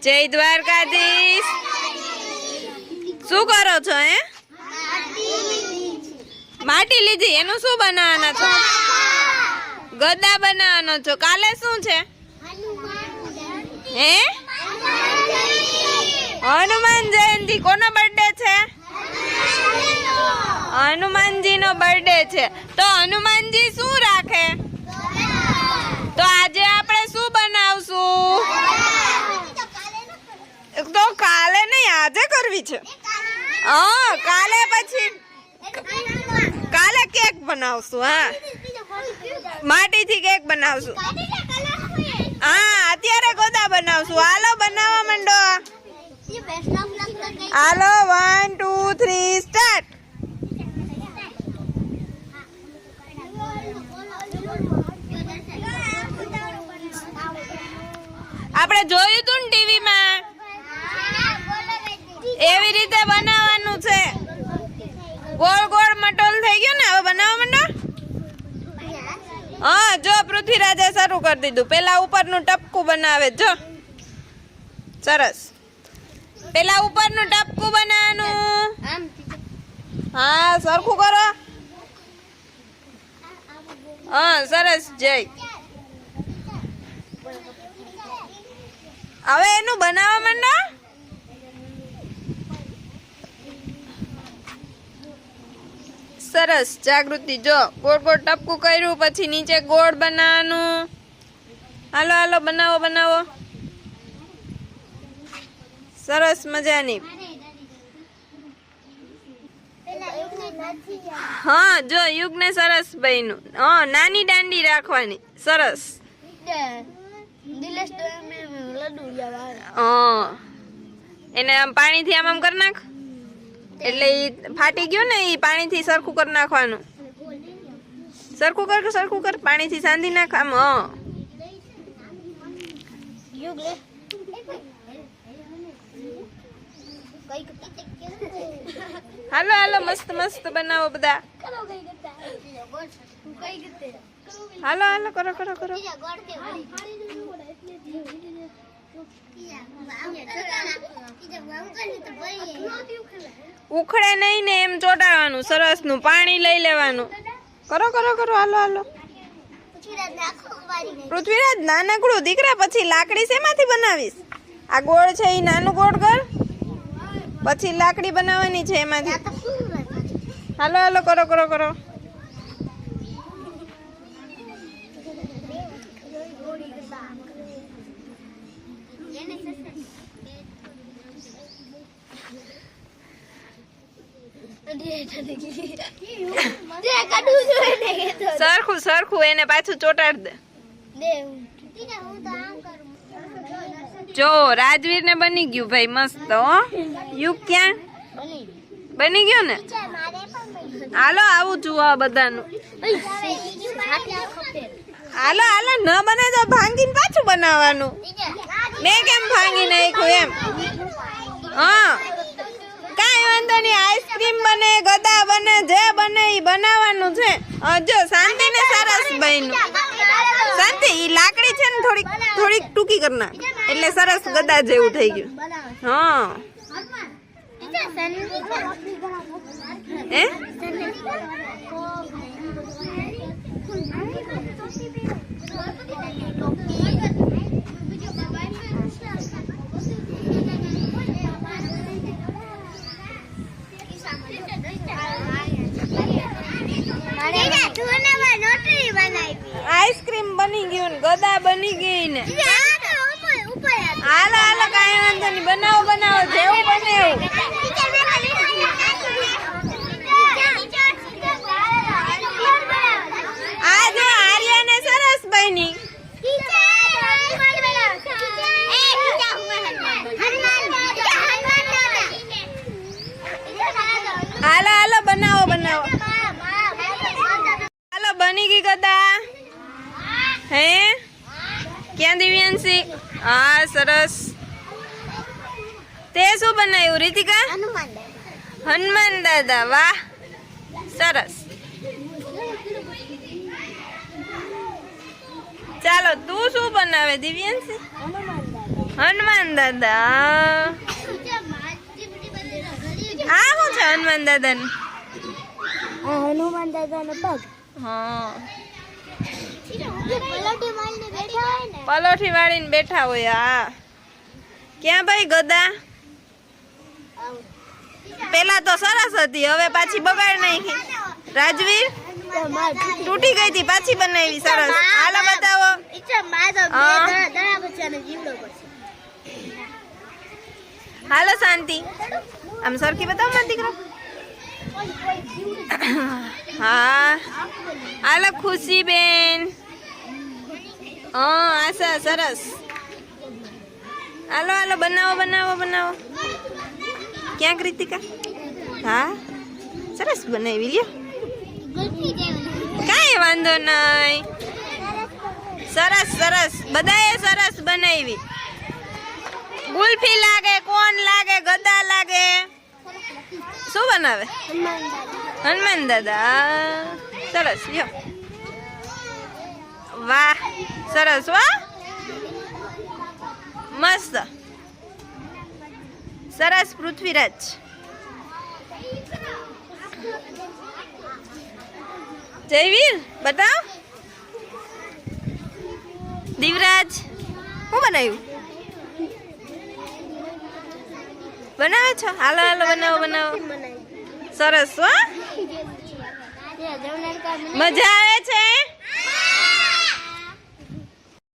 જય દ્વારકાધીશ। શું કરો છો હે? માટી લીધી, એનું શું બનાવવાના છો? ગદા બનાવવાનો છો। કાલે શું છે હે? હનુમાન જયંતિ। કોનો બર્થડે છે? હનુમાનજી નો બર્થડે છે। તો હનુમાનજી શું રાખે? તો આજે આપણે શું બનાવશું? તો કાલે નહીં, આજે કરવી છે। હા, કાલે પછી કાલે કેક બનાવશું। હા, માટીથી કેક બનાવશું। હા, અત્યારે ગોદા બનાવશું। હાલો બનાવવા માંડો। હાલો 1 2 3 સ્ટાર્ટ। આપણે જોયું તું ને ટીવીમાં, એવી રીતે બનાવવાનું છે। ગોળ ગોળ મટોલ થઈ ગયું ને, હવે બનાવવા માંડો। હા, જો પૃથ્વીરાજે શરૂ કરી દીધું। પેલા ઉપરનું ટપકું બનાવે, જો સરસ। પેલા ઉપરનું ટપકું બનાવવાનું। હા, સરખું કરો। હા, સરસ જય। હવે એનું બનાવવા માંડો। સરસ જાગૃતિ, જો ગોળ ગોળ ટપકું કર્યું, પછી નીચે ગોળ બનાવવાનું। હાલો હાલો બનાવો બનાવો, સરસ મજાની। હા, જો યુગને સરસ બન્યું। હા, નાની દાંડી રાખવાની, સરસ। એને આમ પાણીથી આમ કરી નાખ, એટલે ઈ ફાટી ગયું ને, ઈ પાણીથી સરખું કરી નાખવાનું। સરખું કર, પાણીથી સાંધી નાખ આમ। હા, હાલો હાલો મસ્ત મસ્ત બનાવો બધા। હાલો હાલો કરો કરો કરો। ઉખડે નહીં ને એમ ચોટાડવાનું, સરસ નું પાણી લઈ લેવાનું। કરો કરો કરો, હાલો હાલો। પૃથ્વીરાજ નાનકડું દીકરા, પછી લાકડી શેમાંથી બનાવીશ? આ ગોળ છે એ નાનું ગોળ કર, પછી લાકડી બનાવવાની છે એમાંથી। હાલો હાલો કરો કરો કરો। સરખું સરખું એને પાછું ચોટાડ દે। જો રાજવીર ને બની ગયું ભાઈ મસ્ત। હો, યુગ ક્યાં બની ગયું ને? હાલો આવું જોવા બધાનું। હાલો હાલો, ન બને તો ભાંગીને પાછું બનાવવાનું। મેં કેમ ભાંગી નાખ્યું એમ? હા, કાંઈ વાંધો નહીં, આઈસ્ક્રીમ બને, ગદા બને, જે બને એ બનાવવાનું છે। જો શાંતિ ને સરસ બન્યું। શાંતિ, ઈ લાકડી છે ને થોડીક થોડીક ટૂંકી કરી નાખ, એટલે સરસ ગદા જેવું થઈ ગયું। હા, હે આઈસ્ક્રીમ બની ગયું ને ગદા બની ગઈ ને। હાલો હાલો કાંઈ વાંધો નહીં, બનાવો બનાવો, જેવું બને એવું। આ જો આર્યાને સરસ બની। હાલો હાલો બનાવો બનાવો, હાલો બની ગઈ ગદા। હે ક્યાં દિવ્યાંશી? હા સરસ। તે શું બનાવ્યું રીતિકા? હનુમાન દાદા। વાહ સરસ। ચાલો તું શું બનાવે દિવ્યાંશી? હનુમાન દાદા. આ શું છે હનુમાન દાદા નું? હનુમાન દાદાનો પગ. હા, પલોઠી પલોઠી વાળીને મારીને બેઠા હોય ને. બેઠા હોય. હા, ક્યાં ભાઈ ગદા? પેલા તો સરસ હતી, હવે પાછી બગાડ નાખી. રાજવીર તૂટી ગઈ હતી, પાછી બનાવી સરસ. હાલો બતાવો. હા. હાલો શાંતિ, આમ સરખી બતાવો મારા દીકરા. હા, હાલો ખુશી બેન. હા આશા સરસ. હાલો હાલો બનાવો બનાવો બનાવો. ક્યાં કૃતિકા? હા સરસ બનાવી લ્યો, કાંઈ વાંધો નહીં. સરસ સરસ, બધાએ સરસ બનાવી. ગુલ્ફી લાગે, કોણ લાગે, ગદા લાગે. શું બનાવે? હનુમાન દાદા. સરસ લ્યો. વાહ સરસ, વાહ મસ્ત સરસ. પૃથ્વીરાજ જયવીર બતાવ. દીવરાજ શું બનાવ્યું? બનાવે છો? હાલો હાલો બનાવો બનાવો. સરસ હો, મજા આવે છે.